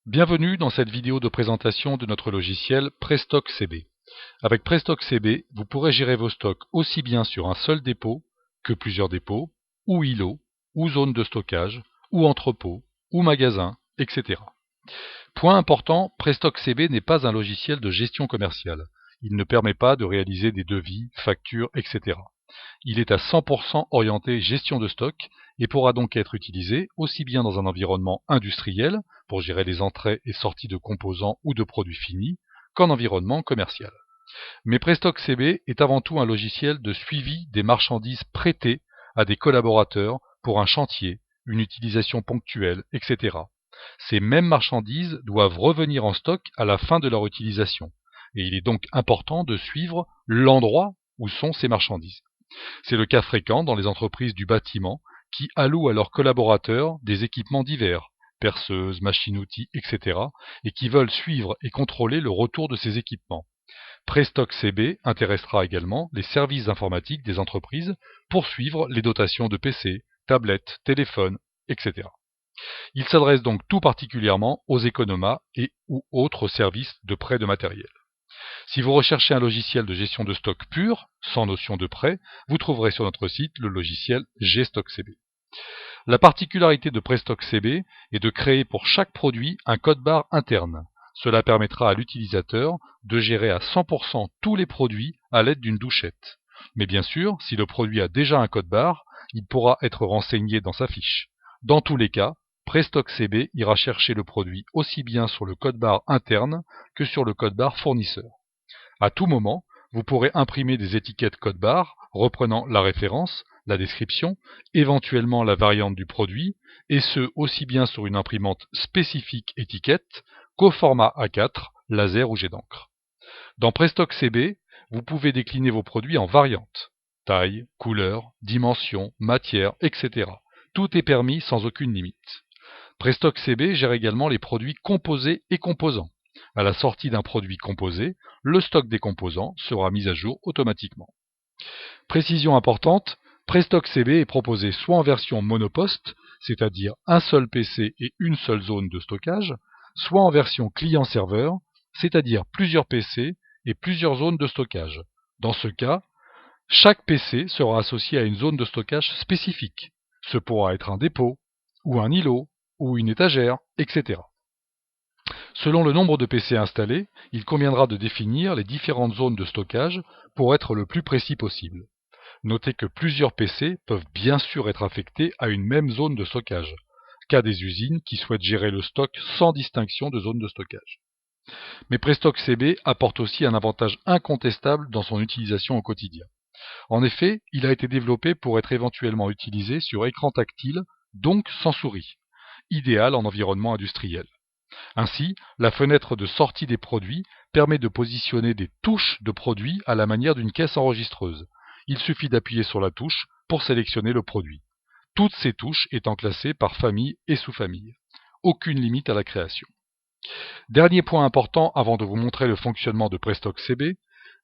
Bienvenue dans cette vidéo de présentation de notre logiciel Prestock CB. Avec Prestock CB, vous pourrez gérer vos stocks aussi bien sur un seul dépôt que plusieurs dépôts, ou îlots, ou zones de stockage, ou entrepôts, ou magasins, etc. Point important, Prestock CB n'est pas un logiciel de gestion commerciale. Il ne permet pas de réaliser des devis, factures, etc. Il est à 100% orienté gestion de stock et pourra donc être utilisé aussi bien dans un environnement industriel pour gérer les entrées et sorties de composants ou de produits finis qu'en environnement commercial. Mais Prestock CB est avant tout un logiciel de suivi des marchandises prêtées à des collaborateurs pour un chantier, une utilisation ponctuelle, etc. Ces mêmes marchandises doivent revenir en stock à la fin de leur utilisation et il est donc important de suivre l'endroit où sont ces marchandises. C'est le cas fréquent dans les entreprises du bâtiment qui allouent à leurs collaborateurs des équipements divers, perceuses, machines-outils, etc. et qui veulent suivre et contrôler le retour de ces équipements. Prestock CB intéressera également les services informatiques des entreprises pour suivre les dotations de PC, tablettes, téléphones, etc. Il s'adresse donc tout particulièrement aux économas et ou autres services de prêt de matériel. Si vous recherchez un logiciel de gestion de stock pur, sans notion de prêt, vous trouverez sur notre site le logiciel GStock CB. La particularité de Prestock CB est de créer pour chaque produit un code-barre interne. Cela permettra à l'utilisateur de gérer à 100% tous les produits à l'aide d'une douchette. Mais bien sûr, si le produit a déjà un code-barre, il pourra être renseigné dans sa fiche. Dans tous les cas, Prestock CB ira chercher le produit aussi bien sur le code-barre interne que sur le code-barre fournisseur. À tout moment, vous pourrez imprimer des étiquettes code-barre reprenant la référence, la description, éventuellement la variante du produit, et ce aussi bien sur une imprimante spécifique étiquette qu'au format A4, laser ou jet d'encre. Dans Prestock CB, vous pouvez décliner vos produits en variantes, taille, couleur, dimension, matière, etc. Tout est permis sans aucune limite. Prestock CB gère également les produits composés et composants. À la sortie d'un produit composé, le stock des composants sera mis à jour automatiquement. Précision importante, Prestock CB est proposé soit en version monoposte, c'est-à-dire un seul PC et une seule zone de stockage, soit en version client-serveur, c'est-à-dire plusieurs PC et plusieurs zones de stockage. Dans ce cas, chaque PC sera associé à une zone de stockage spécifique. Ce pourra être un dépôt, ou un îlot, ou une étagère, etc. Selon le nombre de PC installés, il conviendra de définir les différentes zones de stockage pour être le plus précis possible. Notez que plusieurs PC peuvent bien sûr être affectés à une même zone de stockage, cas des usines qui souhaitent gérer le stock sans distinction de zone de stockage. Mais Prestock CB apporte aussi un avantage incontestable dans son utilisation au quotidien. En effet, il a été développé pour être éventuellement utilisé sur écran tactile, donc sans souris, idéal en environnement industriel. Ainsi, la fenêtre de sortie des produits permet de positionner des touches de produits à la manière d'une caisse enregistreuse. Il suffit d'appuyer sur la touche pour sélectionner le produit. Toutes ces touches étant classées par famille et sous-famille. Aucune limite à la création. Dernier point important avant de vous montrer le fonctionnement de Prestock CB,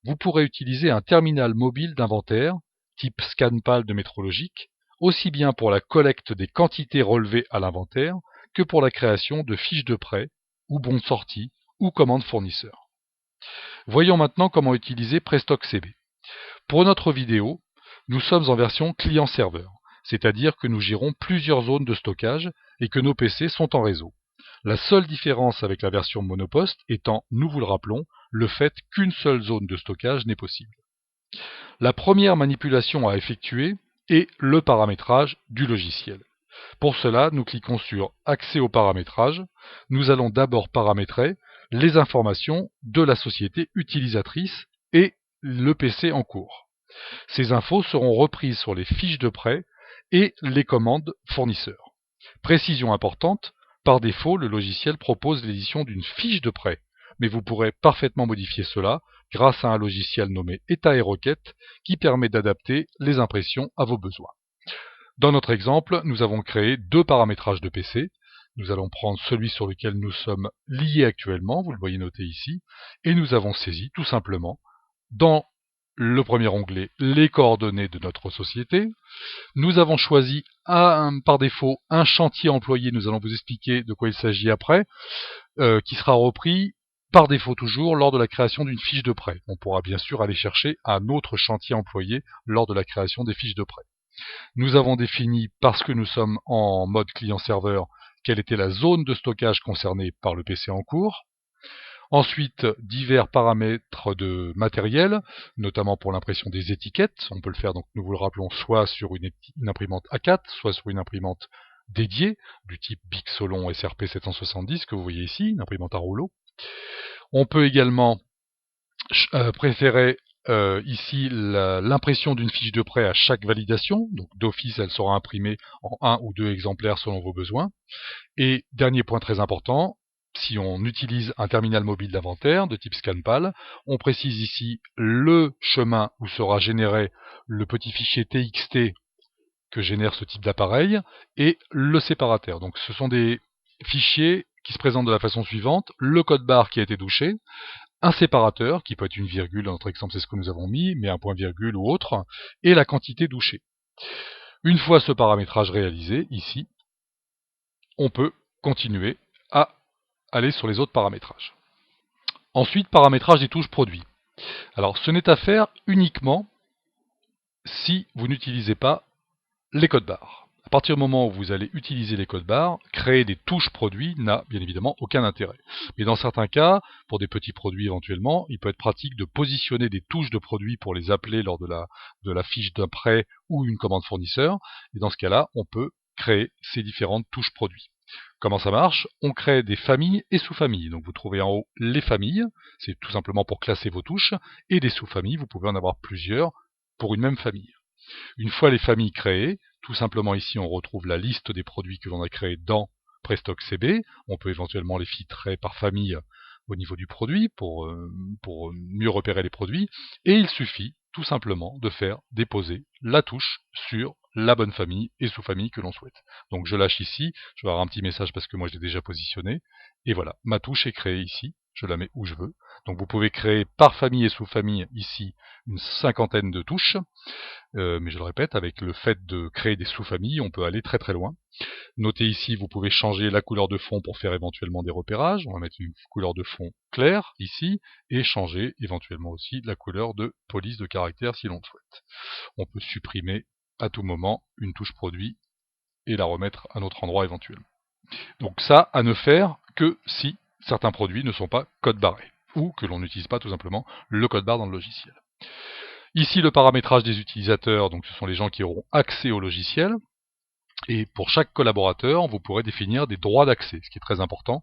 vous pourrez utiliser un terminal mobile d'inventaire, type ScanPal de Métrologique, aussi bien pour la collecte des quantités relevées à l'inventaire que pour la création de fiches de prêt, ou bons de sortie, ou commandes fournisseurs. Voyons maintenant comment utiliser Prestock CB. Pour notre vidéo, nous sommes en version client-serveur, c'est-à-dire que nous gérons plusieurs zones de stockage et que nos PC sont en réseau. La seule différence avec la version monoposte étant, nous vous le rappelons, le fait qu'une seule zone de stockage n'est possible. La première manipulation à effectuer est le paramétrage du logiciel. Pour cela, nous cliquons sur Accès au paramétrage. Nous allons d'abord paramétrer les informations de la société utilisatrice et le PC en cours. Ces infos seront reprises sur les fiches de prêt et les commandes fournisseurs. Précision importante, par défaut, le logiciel propose l'édition d'une fiche de prêt, mais vous pourrez parfaitement modifier cela grâce à un logiciel nommé État et Requête qui permet d'adapter les impressions à vos besoins. Dans notre exemple, nous avons créé deux paramétrages de PC. Nous allons prendre celui sur lequel nous sommes liés actuellement, vous le voyez noté ici, et nous avons saisi tout simplement dans le premier onglet les coordonnées de notre société. Nous avons choisi par défaut un chantier employé, nous allons vous expliquer de quoi il s'agit après. qui sera repris par défaut toujours lors de la création d'une fiche de prêt. On pourra bien sûr aller chercher un autre chantier employé lors de la création des fiches de prêt. Nous avons défini, parce que nous sommes en mode client-serveur, quelle était la zone de stockage concernée par le PC en cours. Ensuite, divers paramètres de matériel, notamment pour l'impression des étiquettes. On peut le faire, donc nous vous le rappelons, soit sur une imprimante A4, soit sur une imprimante dédiée, du type Bic Solon SRP 770, que vous voyez ici, une imprimante à rouleau. On peut également préférer ici l'impression d'une fiche de prêt à chaque validation. Donc d'office, elle sera imprimée en 1 ou 2 exemplaires selon vos besoins. Et dernier point très important, si on utilise un terminal mobile d'inventaire de type ScanPal, on précise ici le chemin où sera généré le petit fichier TXT que génère ce type d'appareil et le séparateur. Donc ce sont des fichiers qui se présentent de la façon suivante: le code barre qui a été touché, un séparateur, qui peut être une virgule, dans notre exemple c'est ce que nous avons mis, mais un point-virgule ou autre, et la quantité douchée. Une fois ce paramétrage réalisé, ici, on peut continuer à aller sur les autres paramétrages. Ensuite, paramétrage des touches produits. Alors, ce n'est à faire uniquement si vous n'utilisez pas les codes barres. À partir du moment où vous allez utiliser les codes barres, créer des touches produits n'a bien évidemment aucun intérêt. Mais dans certains cas, pour des petits produits éventuellement, il peut être pratique de positionner des touches de produits pour les appeler lors de la fiche d'un prêt ou une commande fournisseur. Et dans ce cas-là, on peut créer ces différentes touches produits. Comment ça marche? On crée des familles et sous-familles. Donc vous trouvez en haut les familles, c'est tout simplement pour classer vos touches, et des sous-familles, vous pouvez en avoir plusieurs pour une même famille. Une fois les familles créées, tout simplement ici on retrouve la liste des produits que l'on a créés dans Prestock CB. On peut éventuellement les filtrer par famille au niveau du produit pour mieux repérer les produits. Et il suffit tout simplement de faire déposer la touche sur la bonne famille et sous-famille que l'on souhaite. Donc je lâche ici, je vais avoir un petit message parce que moi je l'ai déjà positionné. Et voilà, ma touche est créée ici, je la mets où je veux. Donc vous pouvez créer par famille et sous-famille ici une cinquantaine de touches. Mais je le répète, avec le fait de créer des sous-familles, on peut aller très très loin. Notez ici, vous pouvez changer la couleur de fond pour faire éventuellement des repérages. On va mettre une couleur de fond claire ici, et changer éventuellement aussi la couleur de police de caractère si l'on le souhaite. On peut supprimer à tout moment une touche produit et la remettre à un autre endroit éventuellement. Donc ça, à ne faire que si certains produits ne sont pas code barrés, ou que l'on n'utilise pas tout simplement le code barre dans le logiciel. Ici, le paramétrage des utilisateurs, donc ce sont les gens qui auront accès au logiciel. Et pour chaque collaborateur, vous pourrez définir des droits d'accès, ce qui est très important.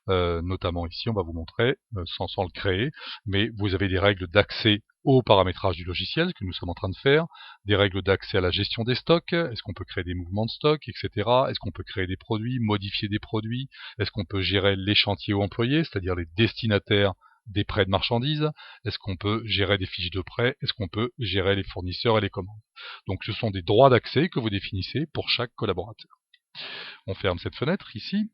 Notamment ici, on va vous montrer, sans le créer, mais vous avez des règles d'accès au paramétrage du logiciel que nous sommes en train de faire, des règles d'accès à la gestion des stocks, est-ce qu'on peut créer des mouvements de stock, etc. Est-ce qu'on peut créer des produits, modifier des produits, est-ce qu'on peut gérer les chantiers ou employés, c'est-à-dire les destinataires des prêts de marchandises, est-ce qu'on peut gérer des fiches de prêt, est-ce qu'on peut gérer les fournisseurs et les commandes. Donc ce sont des droits d'accès que vous définissez pour chaque collaborateur. On ferme cette fenêtre ici.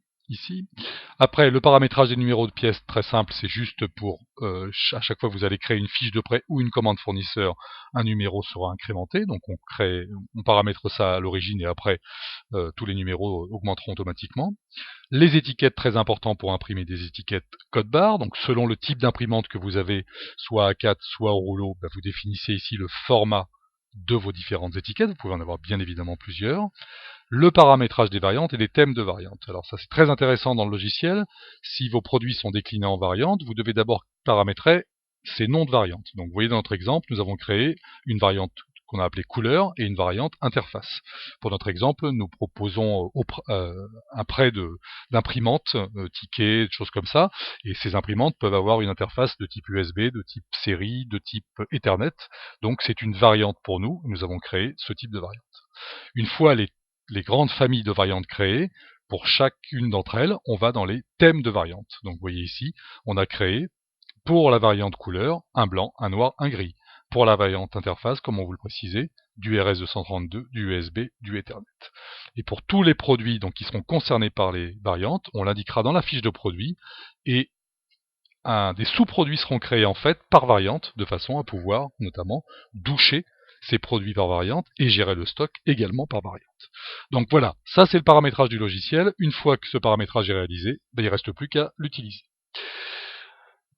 Après, le paramétrage des numéros de pièces, très simple, c'est juste pour, à chaque fois que vous allez créer une fiche de prêt ou une commande fournisseur, un numéro sera incrémenté, donc on paramètre ça à l'origine et après, tous les numéros augmenteront automatiquement. Les étiquettes, très important pour imprimer des étiquettes code barre, donc selon le type d'imprimante que vous avez, soit A4, soit au rouleau, vous définissez ici le format de vos différentes étiquettes, vous pouvez en avoir bien évidemment plusieurs. Le paramétrage des variantes et des thèmes de variantes. Alors ça c'est très intéressant dans le logiciel. Si vos produits sont déclinés en variantes, vous devez d'abord paramétrer ces noms de variantes. Donc vous voyez dans notre exemple, nous avons créé une variante qu'on a appelée couleur et une variante interface. Pour notre exemple, nous proposons un prêt d'imprimantes, tickets, des choses comme ça, et ces imprimantes peuvent avoir une interface de type USB, de type série, de type Ethernet. Donc c'est une variante pour nous, nous avons créé ce type de variante. Une fois les grandes familles de variantes créées, pour chacune d'entre elles, on va dans les thèmes de variantes. Donc vous voyez ici, on a créé pour la variante couleur, un blanc, un noir, un gris. Pour la variante interface, comme on vous le précisait, du RS232, du USB, du Ethernet. Et pour tous les produits donc, qui seront concernés par les variantes, on l'indiquera dans la fiche de produit, et des sous-produits seront créés en fait par variante, de façon à pouvoir notamment doucher ces produits par variante et gérer le stock également par variante. Donc voilà, ça c'est le paramétrage du logiciel. Une fois que ce paramétrage est réalisé, il ne reste plus qu'à l'utiliser.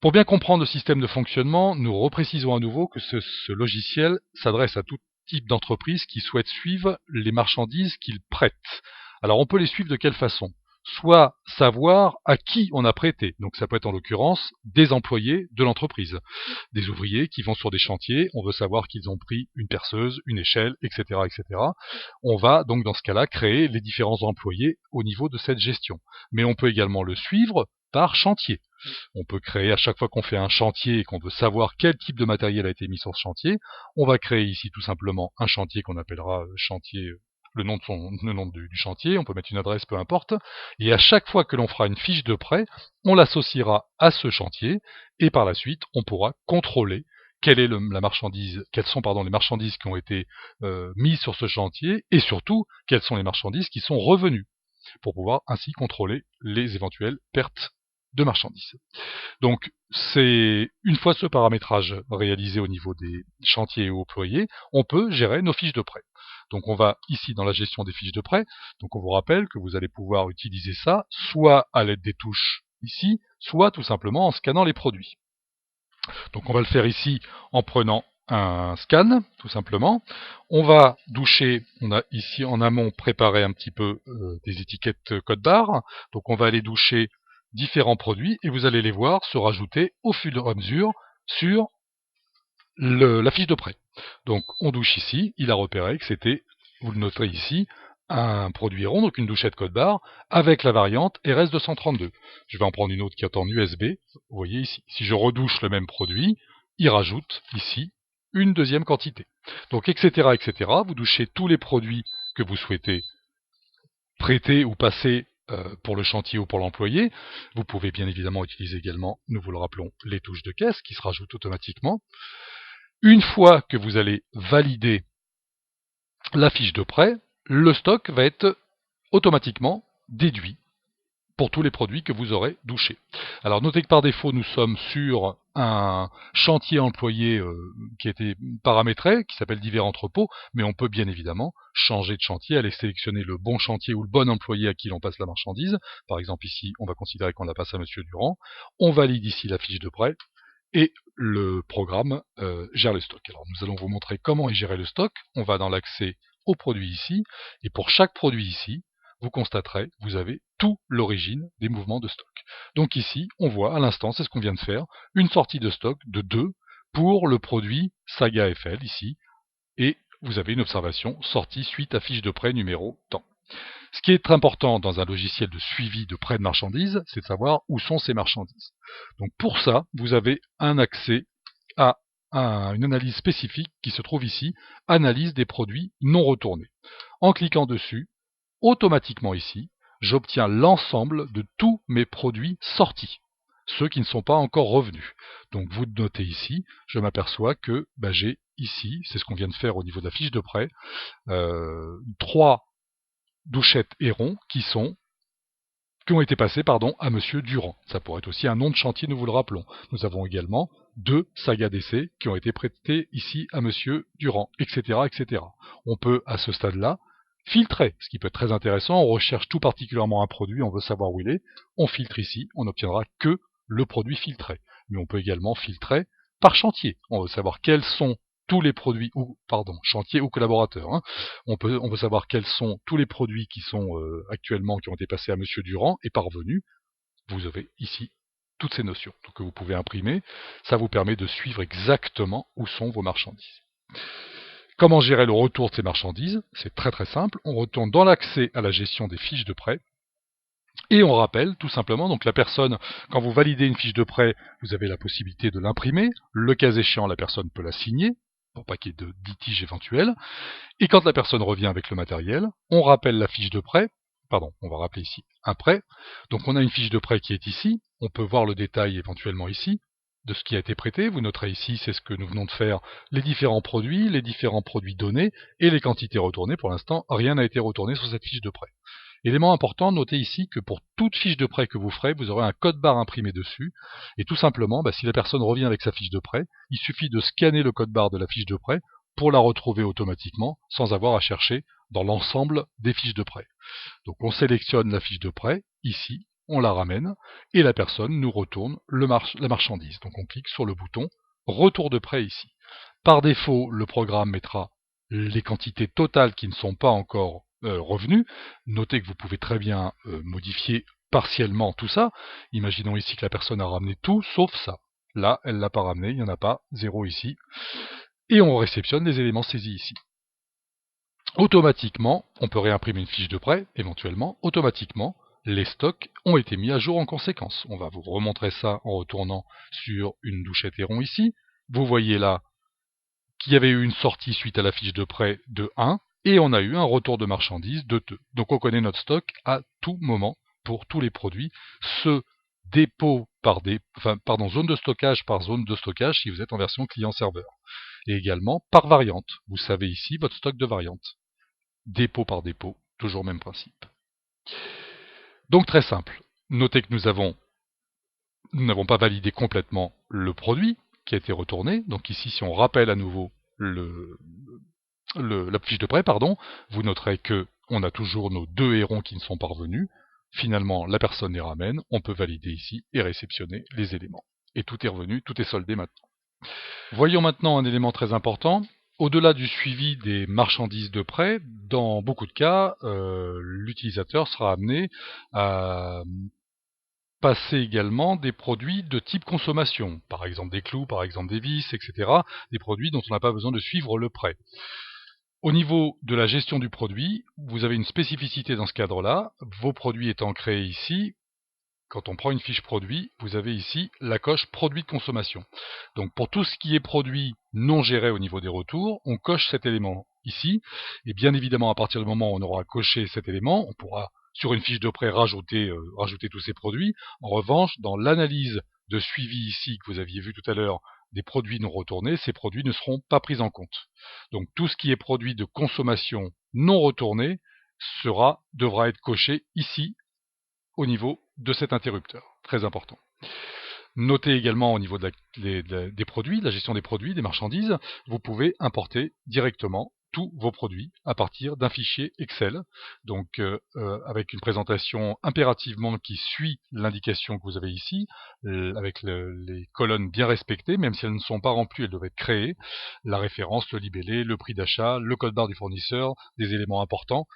Pour bien comprendre le système de fonctionnement, nous reprécisons à nouveau que ce logiciel s'adresse à tout type d'entreprise qui souhaite suivre les marchandises qu'il prête. Alors on peut les suivre de quelle façon? Soit savoir à qui on a prêté, donc ça peut être en l'occurrence des employés de l'entreprise, des ouvriers qui vont sur des chantiers, on veut savoir qu'ils ont pris une perceuse, une échelle, etc., etc. On va donc dans ce cas-là créer les différents employés au niveau de cette gestion. Mais on peut également le suivre par chantier. On peut créer, à chaque fois qu'on fait un chantier et qu'on veut savoir quel type de matériel a été mis sur ce chantier, on va créer ici tout simplement un chantier qu'on appellera chantier, le nom du chantier, on peut mettre une adresse, peu importe, et à chaque fois que l'on fera une fiche de prêt, on l'associera à ce chantier, et par la suite, on pourra contrôler quelle est quelles sont les marchandises qui ont été mises sur ce chantier, et surtout, quelles sont les marchandises qui sont revenues, pour pouvoir ainsi contrôler les éventuelles pertes de marchandises. Donc, une fois ce paramétrage réalisé au niveau des chantiers et employés, on peut gérer nos fiches de prêt. Donc, on va ici dans la gestion des fiches de prêt. Donc, on vous rappelle que vous allez pouvoir utiliser ça soit à l'aide des touches ici, soit tout simplement en scannant les produits. Donc, on va le faire ici en prenant un scan, tout simplement. On va doucher, on a ici en amont préparé un petit peu des étiquettes code barre. Donc, on va aller doucher différents produits et vous allez les voir se rajouter au fur et à mesure sur la fiche de prêt. Donc on douche ici, il a repéré que c'était, vous le noterez ici, un produit rond, donc une douchette code barre, avec la variante RS232. Je vais en prendre une autre qui est en USB, vous voyez ici. Si je redouche le même produit, il rajoute ici une deuxième quantité. Donc etc. etc. Vous douchez tous les produits que vous souhaitez prêter ou passer pour le chantier ou pour l'employé. Vous pouvez bien évidemment utiliser également, nous vous le rappelons, les touches de caisse qui se rajoutent automatiquement. Une fois que vous allez valider la fiche de prêt, le stock va être automatiquement déduit pour tous les produits que vous aurez douchés. Alors notez que par défaut, nous sommes sur un chantier employé qui a été paramétré, qui s'appelle divers entrepôts, mais on peut bien évidemment changer de chantier, aller sélectionner le bon chantier ou le bon employé à qui l'on passe la marchandise. Par exemple ici, on va considérer qu'on la passe à Monsieur Durand. On valide ici la fiche de prêt et le programme gère le stock. Alors nous allons vous montrer comment est géré le stock. On va dans l'accès aux produits ici, et pour chaque produit ici, vous constaterez, vous avez tout l'origine des mouvements de stock. Donc ici, on voit à l'instant, c'est ce qu'on vient de faire, une sortie de stock de 2 pour le produit Saga FL ici, et vous avez une observation sortie suite à fiche de prêt numéro temps. Ce qui est très important dans un logiciel de suivi de prêt de marchandises, c'est de savoir où sont ces marchandises. Donc pour ça, vous avez un accès à une analyse spécifique qui se trouve ici, analyse des produits non retournés. En cliquant dessus, automatiquement ici, j'obtiens l'ensemble de tous mes produits sortis, ceux qui ne sont pas encore revenus. Donc vous notez ici, je m'aperçois que j'ai ici, c'est ce qu'on vient de faire au niveau de la fiche de prêt, 3 douchettes et ronds qui ont été passés à Monsieur Durand. Ça pourrait être aussi un nom de chantier, nous vous le rappelons. Nous avons également 2 Saga DC qui ont été prêtés ici à Monsieur Durand, etc., etc. On peut, à ce stade-là, filtrer, ce qui peut être très intéressant. On recherche tout particulièrement un produit, on veut savoir où il est. On filtre ici, on n'obtiendra que le produit filtré. Mais on peut également filtrer par chantier. On veut savoir quels sont tous les produits, chantier ou collaborateurs. Hein. On veut savoir quels sont tous les produits qui sont actuellement, qui ont été passés à Monsieur Durand et parvenus. Vous avez ici toutes ces notions que vous pouvez imprimer. Ça vous permet de suivre exactement où sont vos marchandises. Comment gérer le retour de ces marchandises? C'est très très simple. On retourne dans l'accès à la gestion des fiches de prêt. Et on rappelle tout simplement, donc la personne, quand vous validez une fiche de prêt, vous avez la possibilité de l'imprimer. Le cas échéant, la personne peut la signer, pour pas qu'il y ait de litige éventuel. Et quand la personne revient avec le matériel, on rappelle la fiche de prêt. Pardon, on va rappeler ici un prêt. Donc on a une fiche de prêt qui est ici. On peut voir le détail éventuellement ici de ce qui a été prêté. Vous noterez ici, c'est ce que nous venons de faire, les différents produits donnés et les quantités retournées. Pour l'instant, rien n'a été retourné sur cette fiche de prêt. Élément important, notez ici que pour toute fiche de prêt que vous ferez, vous aurez un code barre imprimé dessus. Et tout simplement, si la personne revient avec sa fiche de prêt, il suffit de scanner le code barre de la fiche de prêt pour la retrouver automatiquement sans avoir à chercher dans l'ensemble des fiches de prêt. Donc on sélectionne la fiche de prêt, ici, on la ramène, et la personne nous retourne la marchandise. Donc on clique sur le bouton Retour de prêt ici. Par défaut, le programme mettra les quantités totales qui ne sont pas encore revenues. Notez que vous pouvez très bien modifier partiellement tout ça. Imaginons ici que la personne a ramené tout sauf ça. Là, elle ne l'a pas ramené, il n'y en a pas, 0 ici. Et on réceptionne les éléments saisis ici. Automatiquement, on peut réimprimer une fiche de prêt, éventuellement, automatiquement, les stocks ont été mis à jour en conséquence. On va vous remontrer ça en retournant sur une douchette Héron ici. Vous voyez là qu'il y avait eu une sortie suite à la fiche de prêt de 1, et on a eu un retour de marchandises de 2. Donc on connaît notre stock à tout moment pour tous les produits, ce dépôt par zone de stockage par zone de stockage si vous êtes en version client-serveur. Et également par variante. Vous savez ici votre stock de variante. Dépôt par dépôt, toujours même principe. Donc très simple. Notez que nous n'avons pas validé complètement le produit qui a été retourné. Donc ici, si on rappelle à nouveau la fiche de prêt, vous noterez que on a toujours nos 2 hérons qui ne sont pas revenus. Finalement, la personne les ramène, on peut valider ici et réceptionner les éléments. Et tout est revenu, tout est soldé maintenant. Voyons maintenant un élément très important. Au-delà du suivi des marchandises de prêt, dans beaucoup de cas, l'utilisateur sera amené à passer également des produits de type consommation, par exemple des clous, par exemple des vis, etc., des produits dont on n'a pas besoin de suivre le prêt. Au niveau de la gestion du produit, vous avez une spécificité dans ce cadre-là, vos produits étant créés ici. Quand on prend une fiche produit, vous avez ici la coche produit de consommation. Donc pour tout ce qui est produit non géré au niveau des retours, on coche cet élément ici. Et bien évidemment, à partir du moment où on aura coché cet élément, on pourra sur une fiche de prêt rajouter tous ces produits. En revanche, dans l'analyse de suivi ici que vous aviez vu tout à l'heure des produits non retournés, ces produits ne seront pas pris en compte. Donc tout ce qui est produit de consommation non retourné devra être coché ici au niveau de cet interrupteur. Très important. Notez également au niveau des produits, de la gestion des produits, des marchandises, vous pouvez importer directement tous vos produits à partir d'un fichier Excel, donc avec une présentation impérativement qui suit l'indication que vous avez ici, avec les colonnes bien respectées, même si elles ne sont pas remplies, elles doivent être créées, la référence, le libellé, le prix d'achat, le code barre du fournisseur, des éléments importants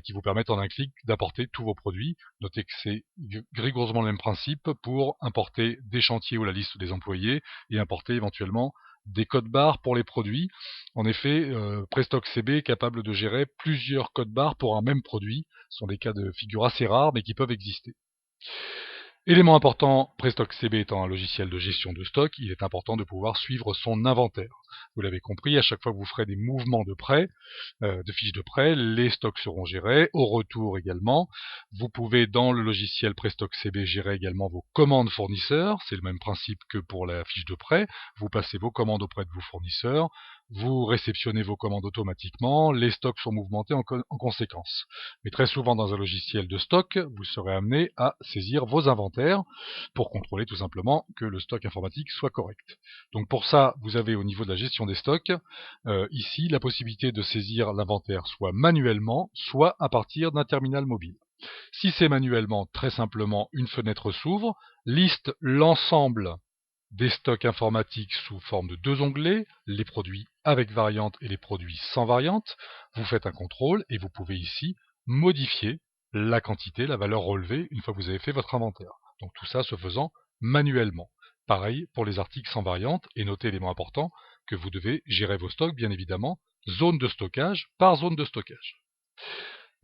qui vous permettent en un clic d'importer tous vos produits. Notez que c'est rigoureusement le même principe pour importer des chantiers ou la liste des employés et importer éventuellement des codes barres pour les produits. En effet, Prestock CB est capable de gérer plusieurs codes barres pour un même produit. Ce sont des cas de figure assez rares, mais qui peuvent exister. Élément important, Prestock CB étant un logiciel de gestion de stock, il est important de pouvoir suivre son inventaire. Vous l'avez compris, à chaque fois que vous ferez des mouvements de prêt, de fiches de prêt, les stocks seront gérés, au retour également. Vous pouvez dans le logiciel Prestock CB gérer également vos commandes fournisseurs, c'est le même principe que pour la fiche de prêt. Vous passez vos commandes auprès de vos fournisseurs, vous réceptionnez vos commandes automatiquement, les stocks sont mouvementés en conséquence. Mais très souvent dans un logiciel de stock, vous serez amené à saisir vos inventaires pour contrôler tout simplement que le stock informatique soit correct. Donc pour ça, vous avez au niveau de la gestion des stocks, ici la possibilité de saisir l'inventaire soit manuellement, soit à partir d'un terminal mobile. Si c'est manuellement, très simplement, une fenêtre s'ouvre, liste l'ensemble des stocks informatiques sous forme de 2 onglets, les produits avec variante et les produits sans variante. Vous faites un contrôle et vous pouvez ici modifier la quantité, la valeur relevée une fois que vous avez fait votre inventaire. Donc tout ça se faisant manuellement. Pareil pour les articles sans variante, et notez l'élément important que vous devez gérer vos stocks, bien évidemment, zone de stockage par zone de stockage.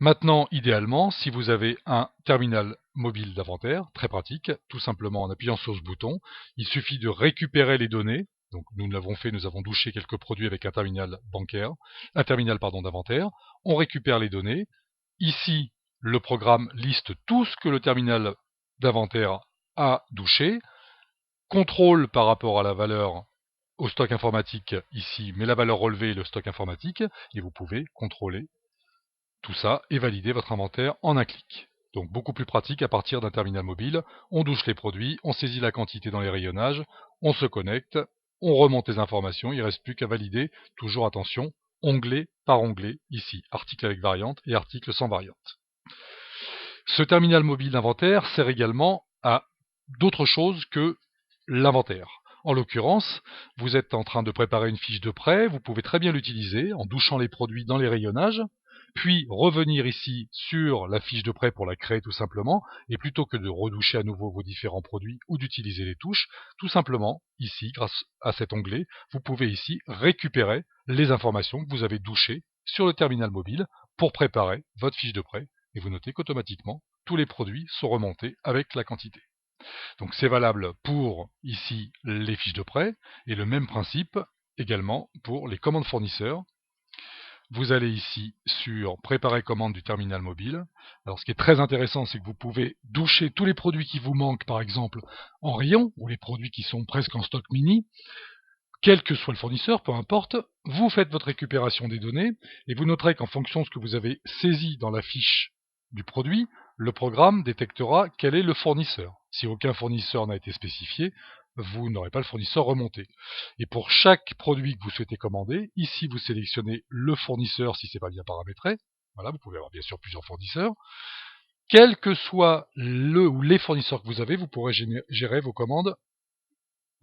Maintenant, idéalement, si vous avez un terminal mobile d'inventaire, très pratique, tout simplement en appuyant sur ce bouton, il suffit de récupérer les données. Donc nous l'avons fait, nous avons douché quelques produits avec un terminal d'inventaire. On récupère les données. Ici, le programme liste tout ce que le terminal d'inventaire a douché, contrôle par rapport à la valeur au stock informatique ici, mais la valeur relevée est le stock informatique, et vous pouvez contrôler tout ça et valider votre inventaire en un clic. Donc beaucoup plus pratique à partir d'un terminal mobile. On douche les produits, on saisit la quantité dans les rayonnages, on se connecte, on remonte les informations, il ne reste plus qu'à valider, toujours attention, onglet par onglet, ici, article avec variante et article sans variante. Ce terminal mobile d'inventaire sert également à d'autres choses que l'inventaire. En l'occurrence, vous êtes en train de préparer une fiche de prêt, vous pouvez très bien l'utiliser en douchant les produits dans les rayonnages, puis revenir ici sur la fiche de prêt pour la créer tout simplement, et plutôt que de redoucher à nouveau vos différents produits ou d'utiliser les touches, tout simplement, ici, grâce à cet onglet, vous pouvez ici récupérer les informations que vous avez douchées sur le terminal mobile pour préparer votre fiche de prêt, et vous notez qu'automatiquement, tous les produits sont remontés avec la quantité. Donc c'est valable pour ici les fiches de prêt et le même principe également pour les commandes fournisseurs. Vous allez ici sur préparer commande du terminal mobile. Alors ce qui est très intéressant, c'est que vous pouvez doucher tous les produits qui vous manquent, par exemple en rayon, ou les produits qui sont presque en stock mini, quel que soit le fournisseur, peu importe. Vous faites votre récupération des données et vous noterez qu'en fonction de ce que vous avez saisi dans la fiche du produit, le programme détectera quel est le fournisseur. Si aucun fournisseur n'a été spécifié, vous n'aurez pas le fournisseur remonté. Et pour chaque produit que vous souhaitez commander, ici vous sélectionnez le fournisseur si ce n'est pas bien paramétré. Voilà, vous pouvez avoir bien sûr plusieurs fournisseurs. Quel que soit le ou les fournisseurs que vous avez, vous pourrez gérer vos commandes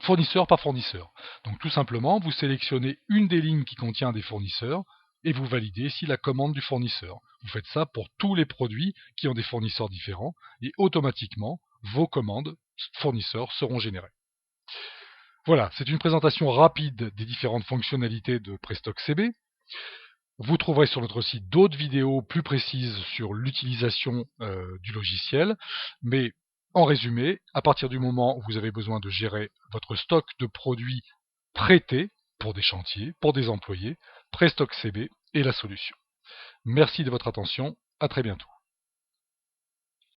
fournisseur par fournisseur. Donc tout simplement, vous sélectionnez une des lignes qui contient des fournisseurs et vous validez ici la commande du fournisseur. Vous faites ça pour tous les produits qui ont des fournisseurs différents et automatiquement, vos commandes fournisseurs seront générées. Voilà, c'est une présentation rapide des différentes fonctionnalités de Prestock CB. Vous trouverez sur notre site d'autres vidéos plus précises sur l'utilisation du logiciel, mais en résumé, à partir du moment où vous avez besoin de gérer votre stock de produits prêtés pour des chantiers, pour des employés, Prestock CB est la solution. Merci de votre attention, à très bientôt.